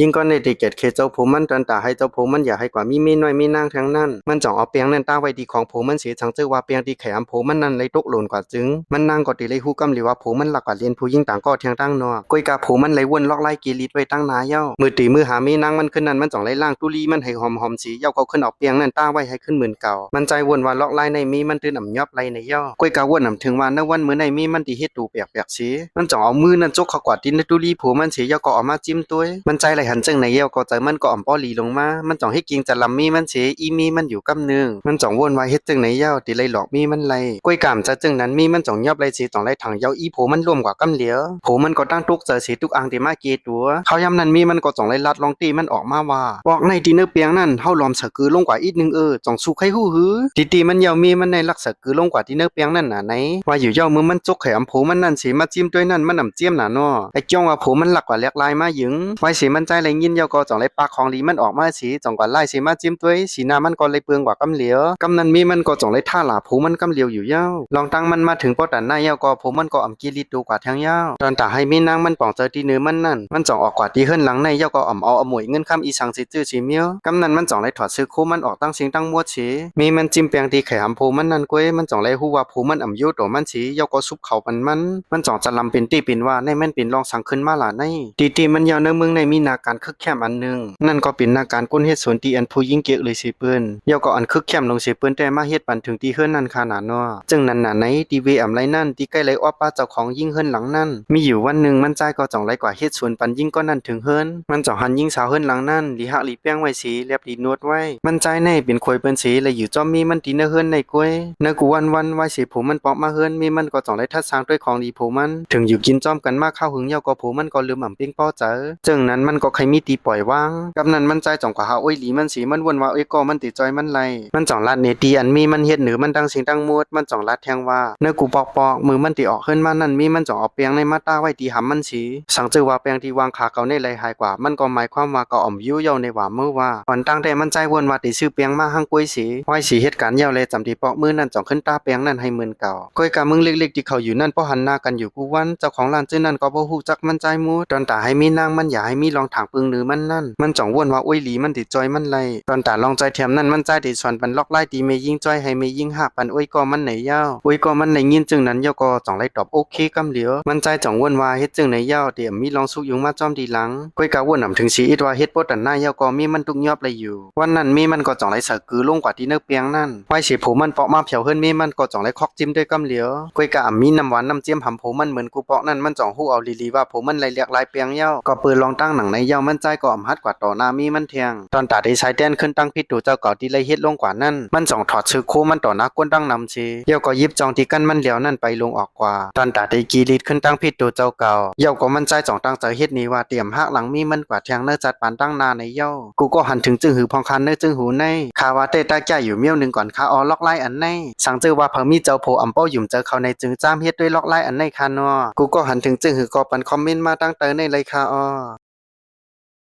ยิ่งก็ในติเกตเคเจ้าผู้มันตันตาให้เจ้าผู้มันอย่าให้กว่ามีน้อยมีนางทั้งนั้นมันจ่องเอาเปียงนั่นตั้งไว้ดีของผู้มันเสียจังเจอว่าเปียงดีแขมผู้มันนั่นเลยตกหล่นกว่าจึงมันนางก็ติเลยฮู้กำหรือว่าผู้มันหลักกว่าเรียนผู้ยิ่งต่างก็เทียงตั้งนอก้อยกาผู้มันเลยวนลอกไล่กีริดไว้ตั้งนาเย้ามือตีมือหามีนางมันขึ้นนั่นมันจ่องไล่ล่างตุลีมันให้หอมสีเย้าเขาขึ้นเอาเปียงนั่นตั้งไว้ให้ขึ้นเหมือนเก่ามันใจวนว่าลอกไล่ในมีมันตื่นอ่ำยอบไล่ในเย้าก้อยกาวนอ่ำถึงว่าในวันมื้อในมีมันตีเฮ็ดตูเปียกสีมันจ่องเอามือนั่นจกเขากวาดดินในตุลีผู้มันเสียเย้าก็ออกมาจิ้มตัวมันใจไหลหันจึงในเย้าก็ใจมันก็อ่ำป้อลีลงมามันจ่องให้กิงจะลำมีมันเสียอีมีมันอยู่กำเนืองมันจ่องวนไว้เฮ็ดจึงในเย้าตีเลยหลอกมีมันไล่ก้อยกามจะจึงนั้นมีมันจ่องยอบไล่สีจ่องไล่ถังเย้าอีผู้มันร่วมกว่ากำเหลียวผู้มันก็ตั้งทุกเจอสีทุกอังที่มาเกตัวเขาย้ำนั้นมีมันก็จ่องไล่ลัดลองตีมันออกมาว่าบอกในตีเนื้อเปียงนั่นเฮาลอมสะกือลงกว่าอีกนึงจ่องสู้ใครฮู้หือตีมันเย้ามีมันในลักษะกือลงกว่าที่เนื้อเปียงนั่นน่ะไหนว่าอยู่เย้ามือมันจกแขมผู้มันนั่นสีมาจิ้มด้วยนั่นมันนำเจียมน่ะน้อไอ้จ้องว่าผู้มันหลักกว่าแลกลายมาหยึงไว้สีมันใจไหลยินเย้าก็จ่องไล่ปากของลีมันออกมาสีจ่องกว่าไล่สีมาจิ้มด้วยสีหน้ามันก็เลยเปลืองกว่ากำเหลียวกำนั้นมีมันก็จ่องไล่ท่าหลาผู้มันกำเหลียวอยู่เย้าลองตั้งมันมาถึงปอดันหน้าเย้าก็ผู้มันก็อ่ำกิริดดูกว่าทางเย้าตอนตาให้มีนางมันป่องเจอที่เนื้อมันนั่นมันจ่องออกกว่าที่เฮิรนหลังในเย้าก็อ่ำเอาหมวยเงินคำอีสังสิจื้อสีเมียวกำนั้นมันจ่องไล่ถอดซื้อคู่มันออกตั้งสิงตั้งมัวสีมีมันจิ้มเปียงตีไข่หำผู้มันนั่นก้วยมันจ่องไล่ฮู้ว่าผู้มันอ่ำยุตัวมันสีเย้าก็ซุบเขามันจ่องจะลำเป็นตีเป็นว่าในมันเป็นรองสังขึ้นมาหล่ะในตีมันยาวเนื้อเมืองในมีนาการคึกแคมอันหนึ่งนั่นก็เป็นนาการก้นเฮ็ดสวนตีอันผู้ยิ่งเกะเลยสิเปิ้นเย้าก็อันคึกแคมลงสิเปิ้นแต่มาเฮ็ดปันถึงที่เฮิรนนั่นขนาดน้อจึงนั้นน่ะในตีเวอ่ำไรนั่นตีใกล้ไรอ้อป้าเจ้าของยิ่งเฮิรนหลังนั่นมีอยู่วันหนึ่งมันใจก็จ่องไรกว่าเฮ็ดสวนปันยิ่งก็นั่นถึงเฮิรนมันจ่องหันยิ่งสาวเฮิรนหลังนั่นลีหักลีแป้งไว้สีเรียบลีนวดไว้มันใจในเป็นควยเปิ้นสีเลยอยู่จอมมีมันตีเนื้อเฮิรนในกล้วยเนื้อกูวันไว้สิผมมันปอกมาเฮิรนมีมันก็จ่องไรทัดสร้างด้วยของดีผมมันถึงอยู่กินจอมกันมากข้าวหึงเย้าก็ผมมันก็ลืมอ่ำปิ้งป้อเจอจึงนั้นมันก็ใครมีตีปล่อยวางกับนั้นมันใจจ่องกว่าหาอ้อยหลีมันสีมันวนว่าอ้อยก็มันติดจอยมันไลมันจ่องลาดเนตีอันมีมันเฮ็ดเหนือมันตั้งสิงตั้งมูดมันจ่องลาดแทงว่าเนื้อกูปอกมือมันติออกขึ้นมานั่นมีมันจ่องเอาเปียงในมาตาไว้ตีหำมันสีสังเจอว่าเปียงที่วางขาเก่าในไหลหายกว่ามันก็หมายความว่าก็อ่อมยิ้วเย้าในว่ามือว่าอ่อนตั้งแต่มันใจวนว่าติซื้อเปียงมาหั่งกล้วยสีไว้สีเหตุการณ์เย้าเลยจำที่ปอกมือนั่นจ่องขึ้นตาเปียงนั่นให้เหมือนเก่าก้อยกะมึงเล็กๆที่เขาอยู่นั่นป้อหันหน้ากันอยู่กูวันเจ้าของร้านจื้อนั่นก็บ่ฮู้จักมันใจมูตอนตาให้มีนางมันอย่าให้มีลองถางปึงหรือมันนั่นมันจ่องวนว่าอ้อยหลีมันติดจอยมันไลตอนตาลองใจเทียมนั่นมันใจติดสอนปันล็อกไล่ตีเมยิงจ้อยให้เมยิงหักปันอ้อยก็มันไหนเย้าอ้อยก็มันไหนยินจึงนั้นเย้าก็จ่องไล่ตอบโอเคกำเหลียวมันใจจ่องวนว่าเฮ็ดจึงไหนเย้าเดี๋ยวมีลองสุกยุงมาจอมดีหลังก้อยกะวนนำถึงชีอิดว่าเฮ็ดปดันหน้าเย้าก็มีมันตุกยอบเลยอยู่วันนั้นมีมันก็จ่องไล่สักกือลงกว่าที่เนื้อเปียงนั่นไว้สิผมมันเปาะมาเผียวเฮิรนมีมันก็จ่องไล่คอกจิ้มด้วยกำเหลียวก้อยกะมีน้ำหวานน้ำเจียมหำผมมันเหมือนกูเปาะนั่นมันจ่องฮู้เอาลีว่าผมมันไหลเรียกลายเปียงเย้าก็เปิดลองตั้งหนังในเย้ามันใจก็อำฮัดกว่าต่อหน้ามีมันเทียงตอนตาได้ใช้แดนขึ้นตั้งพิษดูเจ้าเก่าที่เลยเฮ็ดลงกว่านั่นมันจ่องถอดชื่อโคมันต่อหน้าก้นตั้งนำชีเย้าก็ยิบจองที่กันมันเหลียวนั่นไปลงออกกว่าตอนตาได้กีรีดขึ้นตั้งพิษดูเจ้าเก่าเย้าก็มันใจจ่องตั้งใจเฮ็ดนี้ว่าเตรียมหักหลังมีมันกว่าเทียงเนื้อจัดปานตั้งนาในเย้ากูก็หันถึงจึงหือพองคันเนื้อจึงหูในคาว่าเตตาแก่อยู่เมี้ยวหนึ่งก่อนคาออล็อกไล่อันในสังเจอว่าเพิ่มีเจ้าโพอำเป้าหยุ่มเจอเขาในจึงจ้ามเฮ็ดด้วยล็อกไล่อันในคานอกูก็หันถึงจึงหือก็ปันคอมเมนต์มาตั้งเตอในเลยคาออ